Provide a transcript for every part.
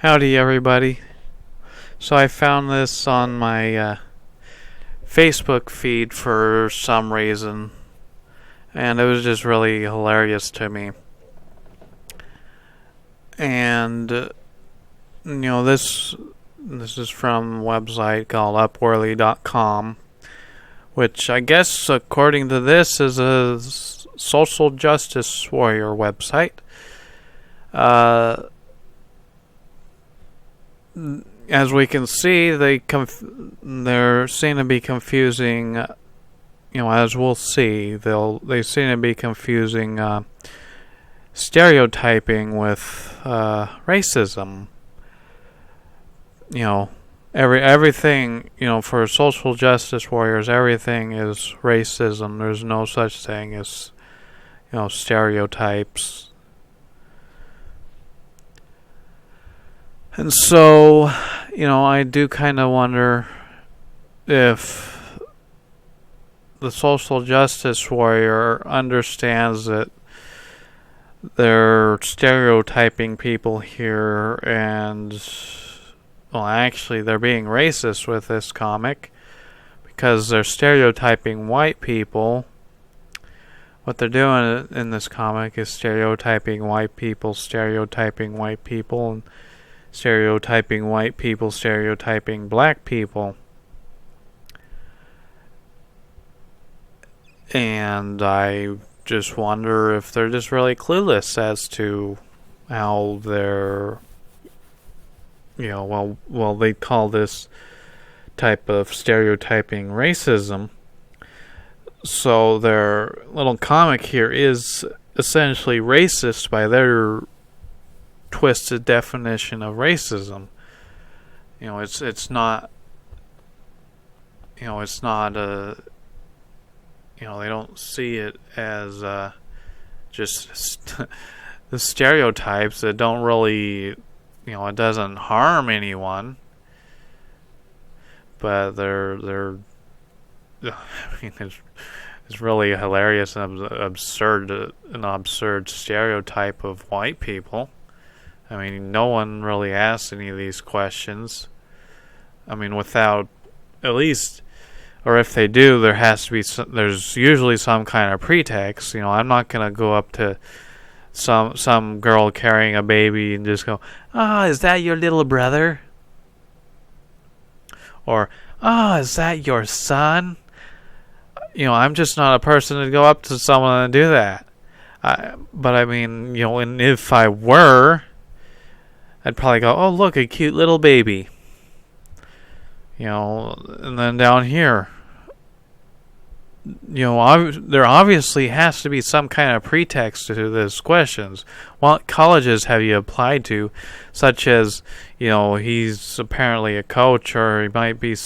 Howdy, everybody. So I found this on my Facebook feed for some reason, and it was just really hilarious to me. And this is from a website called Upworthy.com, which I guess, according to this, is a social justice warrior website. As we can see, they seem to be confusing. As we'll see, they seem to be confusing stereotyping with racism. Everything. For social justice warriors, everything is racism. There's no such thing as stereotypes. And so, I do kind of wonder if the social justice warrior understands that they're stereotyping people here, and, actually they're being racist with this comic because they're stereotyping white people. What they're doing in this comic is stereotyping white people, and stereotyping white people, stereotyping black people. And I just wonder if they're just really clueless as to how they're, they call this type of stereotyping racism. So their little comic here is essentially racist by their twisted definition of racism. It's not they don't see it as just the stereotypes that don't really, it doesn't harm anyone, but they're it's really hilarious and an absurd stereotype of white people. No one really asks any of these questions. Without, at least, or if they do, there has to be there's usually some kind of pretext. I'm not gonna go up to some girl carrying a baby and just go, is that your little brother? Or, is that your son? I'm just not a person to go up to someone and do that. And if I were, I'd probably go, oh, look, a cute little baby. And then down here, there obviously has to be some kind of pretext to these questions. What colleges have you applied to? Such as, he's apparently a coach, or you might be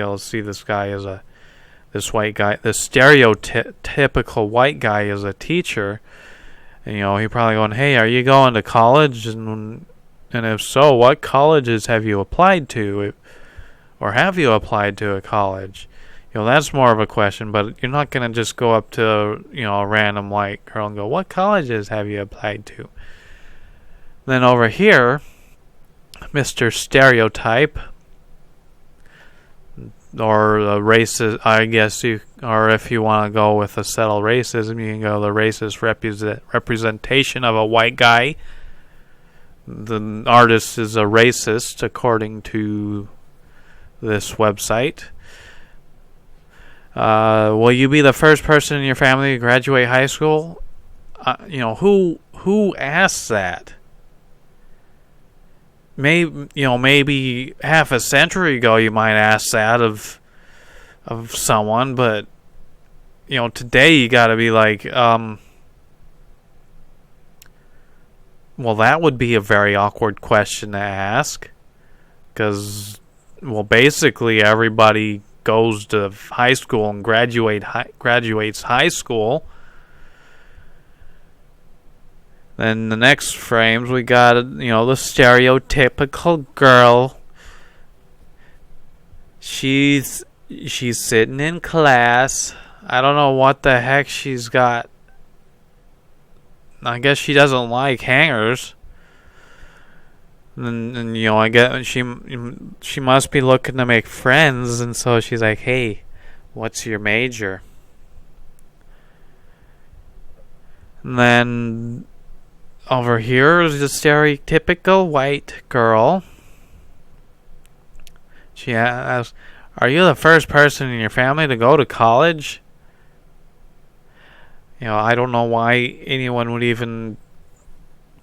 able to see this guy as this white guy, this stereotypical white guy as a teacher. And, he probably going, hey, are you going to college? And if so, what colleges have you applied to? Or have you applied to a college? That's more of a question, but you're not going to just go up to, a random white girl and go, what colleges have you applied to? Then over here, Mr. Stereotype, or racist, I guess or if you want to go with a settled racism, you can go the racist representation of a white guy. The artist is a racist, according to this website. Will you be the first person in your family to graduate high school? Who asks that? Maybe half a century ago you might ask that of someone, but today you got to be like, well, that would be a very awkward question to ask, because, basically everybody goes to high school and graduates high school. Then the next frames we got, the stereotypical girl. She's sitting in class. I don't know what the heck she's got. I guess she doesn't like hangers. And I get she must be looking to make friends, and so she's like, "Hey, what's your major?" And then over here is the stereotypical white girl. She asks, "Are you the first person in your family to go to college?" I don't know why anyone would even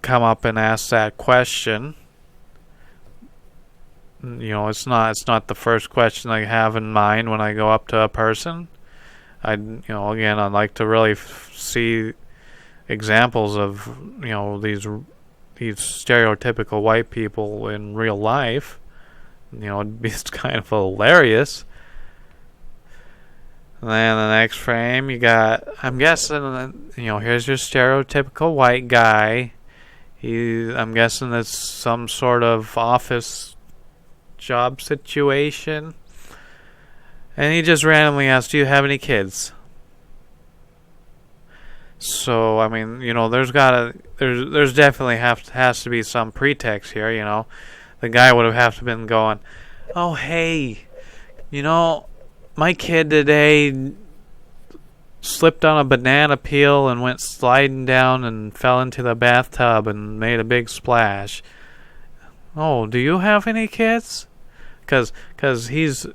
come up and ask that question. It's not the first question I have in mind when I go up to a person. Again, I'd like to really see examples of, these stereotypical white people in real life. It'd be kind of hilarious. And then the next frame, you got, I'm guessing, here's your stereotypical white guy. I'm guessing it's some sort of office job situation. And he just randomly asked, "Do you have any kids?" So, I mean, there's definitely has to be some pretext here, The guy would have to been going, "Oh, hey, my kid today slipped on a banana peel and went sliding down and fell into the bathtub and made a big splash. Oh, do you have any kids?" Because he's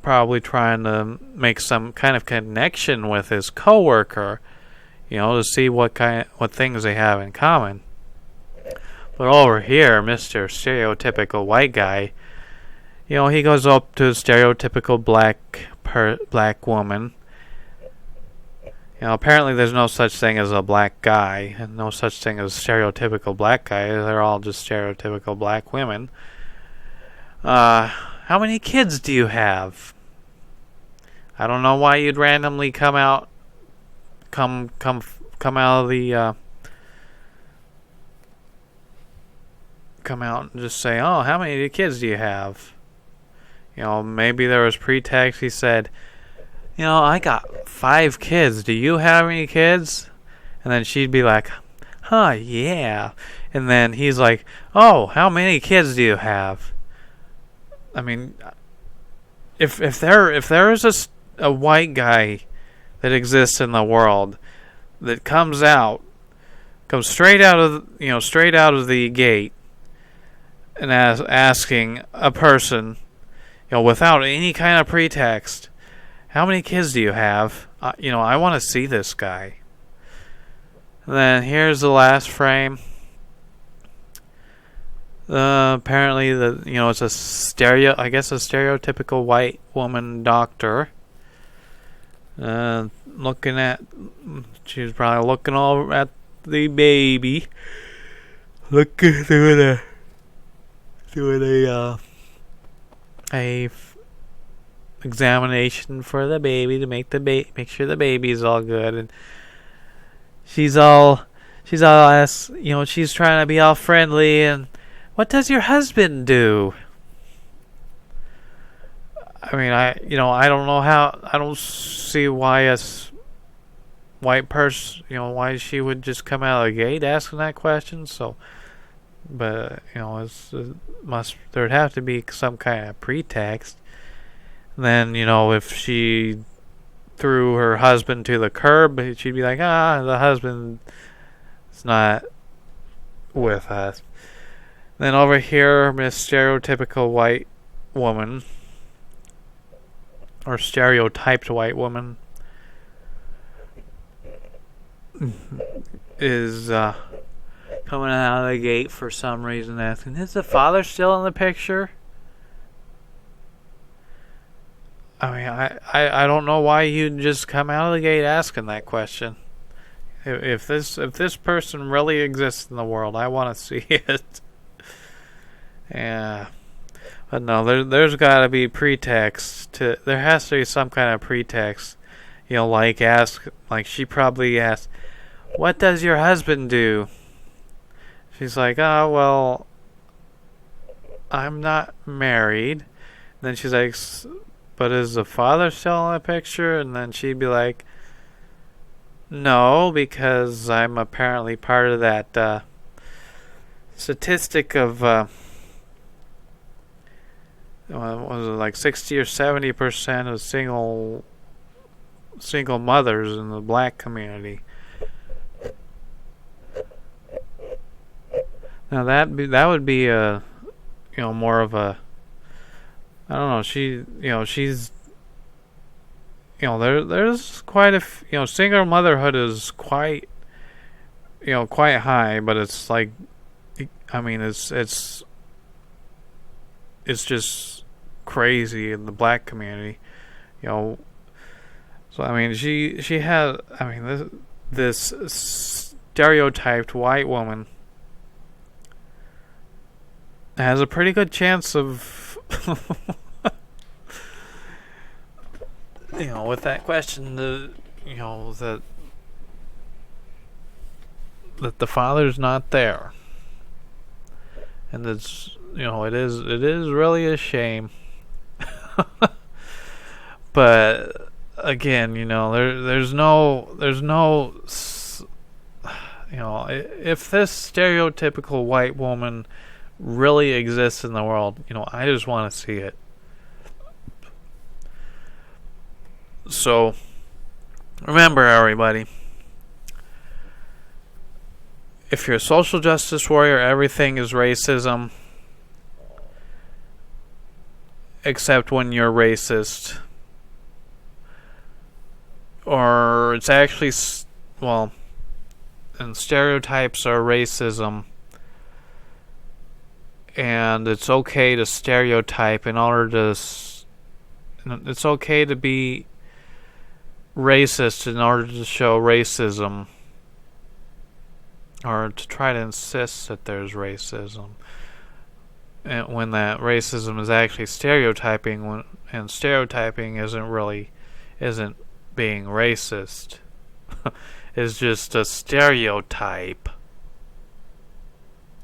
probably trying to make some kind of connection with his coworker, to see what things they have in common. But over here, Mr. Stereotypical White Guy, he goes up to a stereotypical black woman. Apparently there's no such thing as a black guy, and no such thing as stereotypical black guy. They're all just stereotypical black women. How many kids do you have? I don't know why you'd randomly come out of the come out and just say, "Oh, how many kids do you have?" Maybe there was pretext. He said, "I got 5 kids. Do you have any kids?" And then she'd be like, "Huh, yeah." And then he's like, "Oh, how many kids do you have?" I mean, if there is a white guy that exists in the world that comes straight out of the gate and asking a person, without any kind of pretext, "How many kids do you have?" I want to see this guy. And then here's the last frame. Apparently, it's a stereotypical white woman doctor. She's probably looking all at the baby, doing a examination for the baby to make sure the baby is all good, and she's all she's trying to be all friendly. And, "What does your husband do?" I mean, I don't know how. I don't see why a white person, why she would just come out of the gate asking that question. So, but there'd have to be some kind of pretext. And then if she threw her husband to the curb, she'd be like, "The husband is not with us." Then over here, Miss Stereotypical White Woman, or stereotyped white woman, is coming out of the gate for some reason, asking, "Is the father still in the picture?" I mean, I don't know why you'd just come out of the gate asking that question. If this person really exists in the world, I want to see it. Yeah. But no, there's got to be pretext there has to be some kind of pretext. Like she probably asked, "What does your husband do?" She's like, "Oh, well, I'm not married." And then she's like, "But is the father still in the picture?" And then she'd be like, "No, because I'm apparently part of that statistic of Was it like 60 or 70% of single mothers in the black community. Now that would be a, more of a, I don't know, she's, there's quite a, single motherhood is quite, quite high, but it's like, I mean, it's just crazy in the black community, So I mean, she had, I mean, this stereotyped white woman has a pretty good chance of, with that question, that the father's not there, and it's, it is really a shame. But again, there's no, if this stereotypical white woman really exists in the world, I just want to see it. So, remember, everybody, if you're a social justice warrior, everything is racism, except when you're racist. Or it's actually, and stereotypes are racism, and it's okay to stereotype in order to, it's okay to be racist in order to show racism, or to try to insist that there's racism, and when that racism is actually stereotyping, and stereotyping isn't being racist. It's just a stereotype.